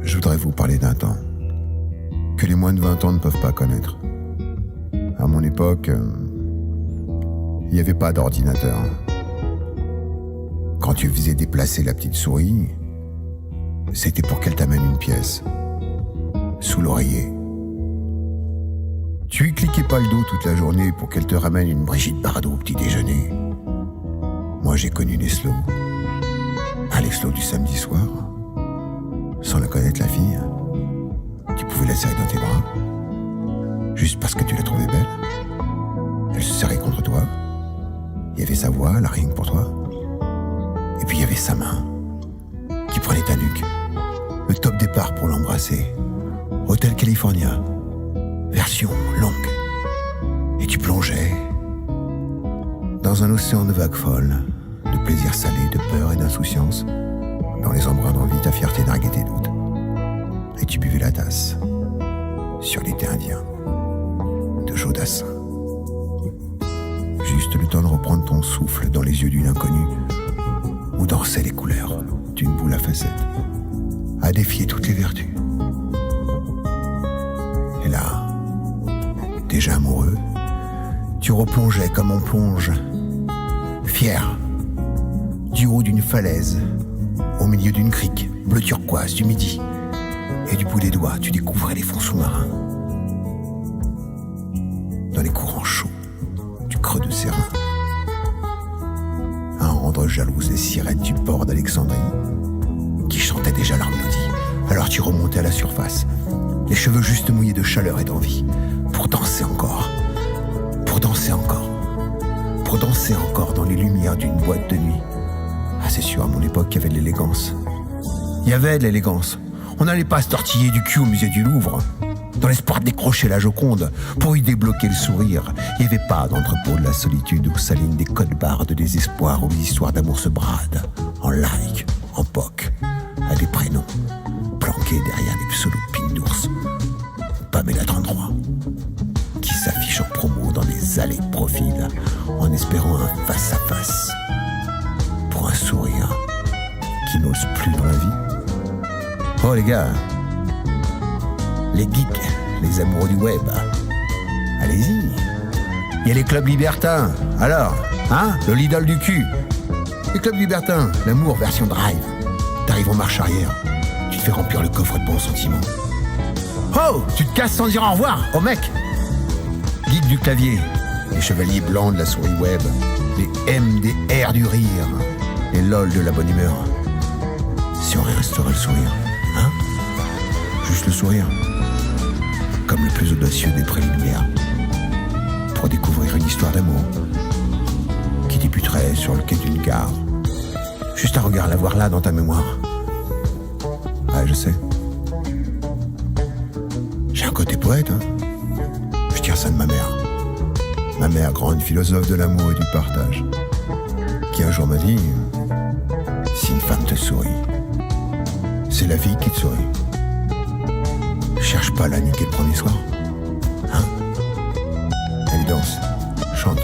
Je voudrais vous parler d'un temps que les moins de 20 ans ne peuvent pas connaître. À mon époque, il n'y avait pas d'ordinateur. Quand tu faisais déplacer la petite souris, c'était pour qu'elle t'amène une pièce, sous l'oreiller. Tu lui cliquais pas le dos toute la journée pour qu'elle te ramène une Brigitte Bardot au petit déjeuner. Moi, j'ai connu les slows. Les slows du samedi soir, sans la connaître la fille. Tu pouvais la serrer dans tes bras, juste parce que tu la trouvais belle. Elle se serrait contre toi. Il y avait sa voix, là, rien que pour toi. Et puis il y avait sa main, qui prenait ta nuque. Le top départ pour l'embrasser. Hotel California, version longue. Et tu plongeais dans un océan de vagues folles, de plaisir salé, de peur et d'insouciance, dans les embruns d'envie, ta fierté narguait tes doutes. Et tu buvais la tasse sur l'été indien de Joe Dassin. Juste le temps de reprendre ton souffle dans les yeux d'une inconnue, où dansaient les couleurs d'une boule à facettes, à défier toutes les vertus. Et là, déjà amoureux, tu replongeais comme on plonge, fier, du haut d'une falaise, au milieu d'une crique, bleu turquoise du midi, et du bout des doigts, tu découvrais les fonds sous-marins. Dans les courants chauds du creux de ses reins. À en rendre jalouse les sirènes du port d'Alexandrie, qui chantaient déjà leur mélodie. Alors tu remontais à la surface, les cheveux juste mouillés de chaleur et d'envie, pour danser encore, pour danser encore, pour danser encore dans les lumières d'une boîte de nuit. Ah, c'est sûr, à mon époque, il y avait de l'élégance. Il y avait de l'élégance. On n'allait pas se tortiller du cul au musée du Louvre, dans l'espoir de décrocher la Joconde, pour y débloquer le sourire. Il n'y avait pas d'entrepôt de la solitude où s'alignent des codes barres de désespoir, où les histoires d'amour se bradent, en like, en poc, à des prénoms, planqués derrière des pseudos pines d'ours. Pamela 33, qui s'affiche en promo dans des allées de profil, en espérant un face-à-face, pour un sourire qui n'ose plus dans la vie. Oh les gars, les geeks, les amoureux du web, allez-y. Il y a les clubs libertins, alors, hein, le Lidl du cul. Les clubs libertins, l'amour version drive. T'arrives en marche arrière, tu te fais remplir le coffre de bons sentiments. Oh, tu te casses sans dire au revoir, oh mec. Geek du clavier, les chevaliers blancs de la souris web, les MDR du rire, les LOL de la bonne humeur. Si on réinstaurait le sourire, hein? Juste le sourire. Comme le plus audacieux des préliminaires. Pour découvrir une histoire d'amour qui débuterait sur le quai d'une gare. Juste un regard, l'avoir là dans ta mémoire. Ouais, je sais. J'ai un côté poète, hein. Je tire ça de ma mère. Ma mère, grande philosophe de l'amour et du partage, qui un jour m'a dit: si une femme te sourit, c'est la vie qui te sourit. Cherche pas à la niquer le premier soir. Hein? Elle danse, chante,